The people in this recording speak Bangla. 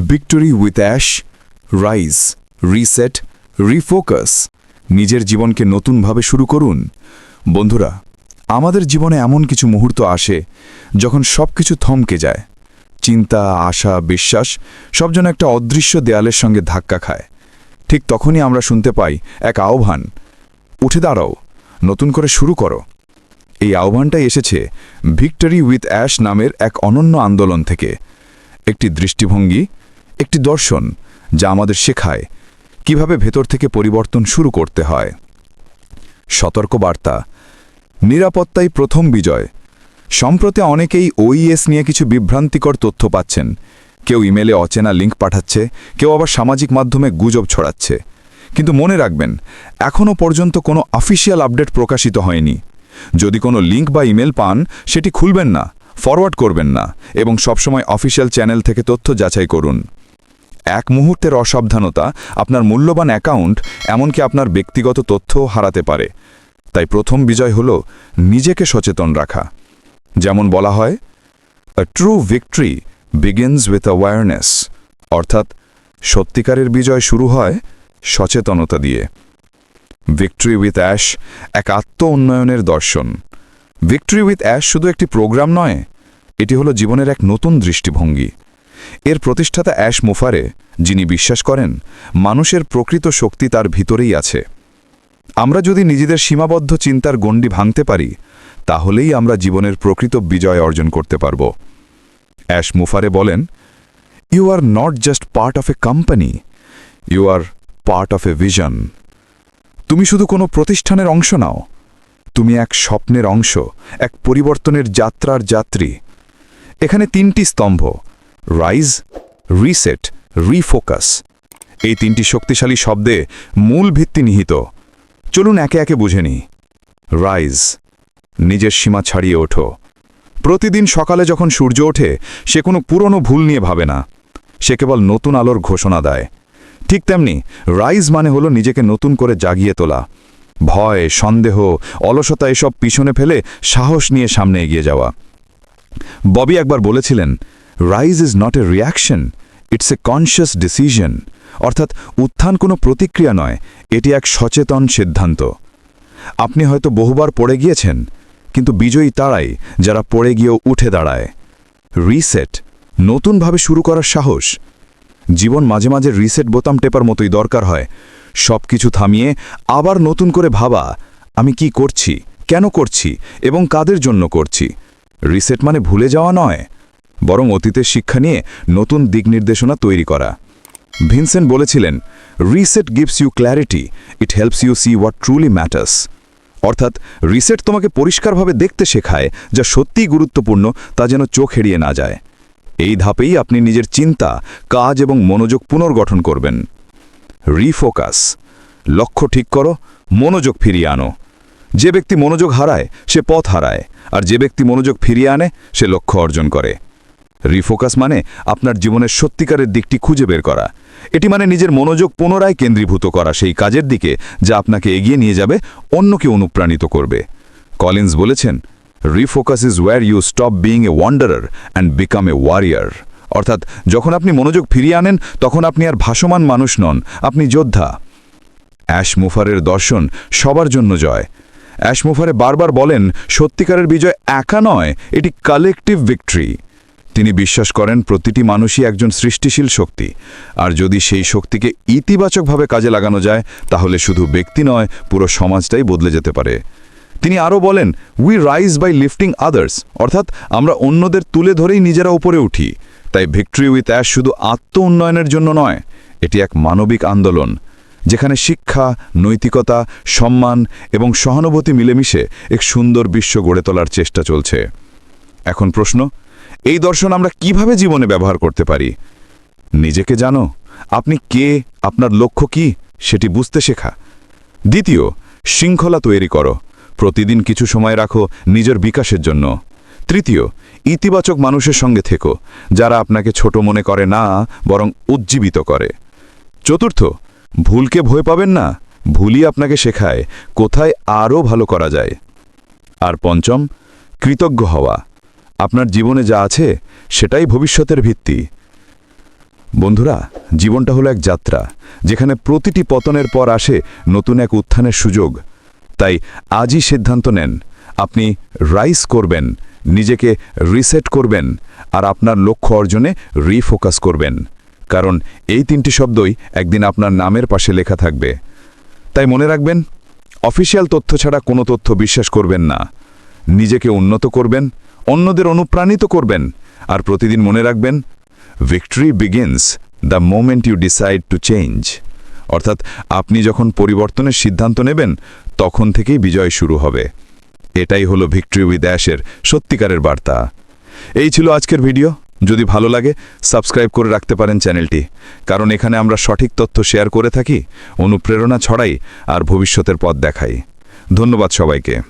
Victory with ash, rise, reset, রিফোকাস। নিজের জীবনকে নতুনভাবে শুরু করুন। বন্ধুরা, আমাদের জীবনে এমন কিছু মুহূর্ত আসে যখন সব কিছু থমকে যায়। চিন্তা, আশা, বিশ্বাস সব যেন একটা অদৃশ্য দেয়ালের সঙ্গে ধাক্কা খায়। ঠিক তখনই আমরা শুনতে পাই এক আহ্বান, উঠে দাঁড়াও, নতুন করে শুরু করো। এই আহ্বানটাই এসেছে ভিক্টোরি উইথ অ্যাশ নামের এক অনন্য আন্দোলন থেকে। একটি দৃষ্টিভঙ্গি, একটি দর্শন যা আমাদের শেখায় কিভাবে ভেতর থেকে পরিবর্তন শুরু করতে হয়। সতর্কবার্তা: নিরাপত্তাই প্রথম বিজয়। সম্প্রতি অনেকেই ওইএস নিয়ে কিছু বিভ্রান্তিকর তথ্য পাচ্ছেন। কেউ ইমেলে অচেনা লিঙ্ক পাঠাচ্ছে, কেউ আবার সামাজিক মাধ্যমে গুজব ছড়াচ্ছে। কিন্তু মনে রাখবেন, এখনও পর্যন্ত কোনো অফিসিয়াল আপডেট প্রকাশিত হয়নি। যদি কোনো লিঙ্ক বা ইমেল পান, সেটি খুলবেন না, ফরওয়ার্ড করবেন না এবং সবসময় অফিসিয়াল চ্যানেল থেকে তথ্য যাচাই করুন। এক মুহূর্তের অসাবধানতা আপনার মূল্যবান অ্যাকাউন্ট, এমনকি আপনার ব্যক্তিগত তথ্যও হারাতে পারে। তাই প্রথম বিজয় হল নিজেকে সচেতন রাখা। যেমন বলা হয়, a true victory begins with awareness, অর্থাৎ সত্যিকারের বিজয় শুরু হয় সচেতনতা দিয়ে। ভিক্টরি উইথ অ্যাশ এক আত্ম-উন্নয়নের দর্শন। ভিক্টরি উইথ অ্যাশ শুধু একটি প্রোগ্রাম নয়, এটি হলো জীবনের এক নতুন দৃষ্টিভঙ্গি। এর প্রতিষ্ঠাতা অ্যাশ মুফারে, যিনি বিশ্বাস করেন মানুষের প্রকৃত শক্তি তার ভিতরেই আছে। আমরা যদি নিজেদের সীমাবদ্ধ চিন্তার গণ্ডি ভাঙতে পারি, তাহলেই আমরা জীবনের প্রকৃত বিজয় অর্জন করতে পারব। অ্যাশ মুফারে বলেন, you are not just part of a company, you are part of a vision. তুমি শুধু কোনো প্রতিষ্ঠানের অংশ নাও, তুমি এক স্বপ্নের অংশ, এক পরিবর্তনের যাত্রার যাত্রী। এখানে তিনটি স্তম্ভ, রাইজ, রিসেট, রিফোকাস। এই তিনটি শক্তিশালী শব্দে মূল ভিত্তি নিহিত। চলুন একে একে বুঝে নিই। রাইজ, নিজের সীমা ছাড়িয়ে ওঠো। প্রতিদিন সকালে যখন সূর্য ওঠে, সে কোনো পুরনো ভুল নিয়ে ভাবে না, সে কেবল নতুন আলোর ঘোষণা দেয়। ঠিক তেমনি রাইজ মানে হলো নিজেকে নতুন করে জাগিয়ে তোলা। ভয়, সন্দেহ, অলসতা এসব পিছনে ফেলে সাহস নিয়ে সামনে এগিয়ে যাওয়া। ববি একবার বলেছিলেন, rise is not a reaction, it's a conscious decision. অর্থাৎ উত্থান কোনো প্রতিক্রিয়া নয়, এটি এক সচেতন সিদ্ধান্ত। আপনি হয়তো বহুবার পড়ে গিয়েছেন, কিন্তু বিজয়ী তারাই যারা পড়ে গিয়েও উঠে দাঁড়ায়। রিসেট, নতুনভাবে শুরু করার সাহস। জীবন মাঝে মাঝে রিসেট বোতাম টেপার মতোই দরকার হয়। সব কিছু থামিয়ে আবার নতুন করে ভাবা, আমি কি করছি, কেন করছি এবং কাদের জন্য করছি। রিসেট মানে ভুলে যাওয়া নয়, বরং অতীতের শিক্ষা নিয়ে নতুন দিক নির্দেশনা তৈরি করা। ভিনসেন্ট বলেছিলেন, reset gives you clarity, it helps you see what truly matters. অর্থাৎ রিসেট তোমাকে পরিষ্কারভাবে দেখতে শেখায়, যা সত্যিই গুরুত্বপূর্ণ তা যেন চোখ এড়িয়ে না যায়। এই ধাপেই আপনি নিজের চিন্তা, কাজ এবং মনোযোগ পুনর্গঠন করবেন। রিফোকাস, লক্ষ্য ঠিক করো, মনোযোগ ফিরিয়ে আনো। যে ব্যক্তি মনোযোগ হারায় সে পথ হারায়, আর যে ব্যক্তি মনোযোগ ফিরিয়ে আনে সে লক্ষ্য অর্জন করে। রিফোকাস মানে আপনার জীবনের সত্যিকারের দিকটি খুঁজে বের করা। এটি মানে নিজের মনোযোগ পুনরায় কেন্দ্রীভূত করা সেই কাজের দিকে যা আপনাকে এগিয়ে নিয়ে যাবে, অন্যকে অনুপ্রাণিত করবে। কলিন্স বলেছেন, refocus is where you stop being a wanderer and become a warrior. অর্থাৎ যখন আপনি মনোযোগ ফিরিয়ে আনেন, তখন আপনি আর ভাসমান মানুষ নন, আপনি যোদ্ধা। অ্যাশ মুফারের দর্শন সবার জন্য জয়। অ্যাশ মুফারে বারবার বলেন, সত্যিকারের বিজয় একা নয়, এটি কালেকটিভ ভিক্টরি। তিনি বিশ্বাস করেন প্রতিটি মানুষই একজন সৃষ্টিশীল শক্তি, আর যদি সেই শক্তিকে ইতিবাচকভাবে কাজে লাগানো যায়, তাহলে শুধু ব্যক্তি নয়, পুরো সমাজটাই বদলে যেতে পারে। তিনি আরও বলেন, we rise by lifting others, অর্থাৎ আমরা অন্যদের তুলে ধরেই নিজেরা উপরে উঠি। তাই ভিক্টরি উইথ অ্যাশ শুধু আত্ম উন্নয়নের জন্য নয়, এটি এক মানবিক আন্দোলন, যেখানে শিক্ষা, নৈতিকতা, সম্মান এবং সহানুভূতি মিলেমিশে এক সুন্দর বিশ্ব গড়ে তোলার চেষ্টা চলছে। এখন প্রশ্ন, এই দর্শন আমরা কিভাবে জীবনে ব্যবহার করতে পারি? নিজেকে জানো, আপনি কে, আপনার লক্ষ্য কি, সেটি বুঝতে শেখা। দ্বিতীয়, শৃঙ্খলা তৈরি করো, প্রতিদিন কিছু সময় রাখো নিজের বিকাশের জন্য। তৃতীয়, ইতিবাচক মানুষের সঙ্গে থেকো, যারা আপনাকে ছোট মনে করে না, বরং উজ্জীবিত করে। চতুর্থ, ভুলকে ভয় পাবেন না, ভুলই আপনাকে শেখায় কোথায় আরও ভালো করা যায়। আর পঞ্চম, কৃতজ্ঞ হওয়া। আপনার জীবনে যা আছে সেটাই ভবিষ্যতের ভিত্তি। বন্ধুরা, জীবনটা হলো এক যাত্রা, যেখানে প্রতিটি পতনের পর আসে নতুন এক উত্থানের সুযোগ। তাই আজই সিদ্ধান্ত নেন, আপনি রাইজ করবেন, নিজেকে রিসেট করবেন, আর আপনার লক্ষ্য অর্জনে রিফোকাস করবেন। কারণ এই তিনটি শব্দই একদিন আপনার নামের পাশে লেখা থাকবে। তাই মনে রাখবেন, অফিসিয়াল তথ্য ছাড়া কোনো তথ্য বিশ্বাস করবেন না। নিজেকে উন্নত করবেন, অন্যদের অনুপ্রাণিত করবেন, আর প্রতিদিন মনে রাখবেন, victory begins the moment you decide to change. অর্থাৎ আপনি যখন পরিবর্তনের সিদ্ধান্ত নেবেন, তখন থেকেই বিজয় শুরু হবে। এটাই হলো ভিক্টরি উইথ অ্যাশের সত্যিকারের বার্তা। এই ছিল আজকের ভিডিও। যদি ভালো লাগে, সাবস্ক্রাইব করে রাখতে পারেন চ্যানেলটি, কারণ এখানে আমরা সঠিক তথ্য শেয়ার করে থাকি, অনুপ্রেরণা ছড়াই আর ভবিষ্যতের পথ দেখাই। ধন্যবাদ সবাইকে।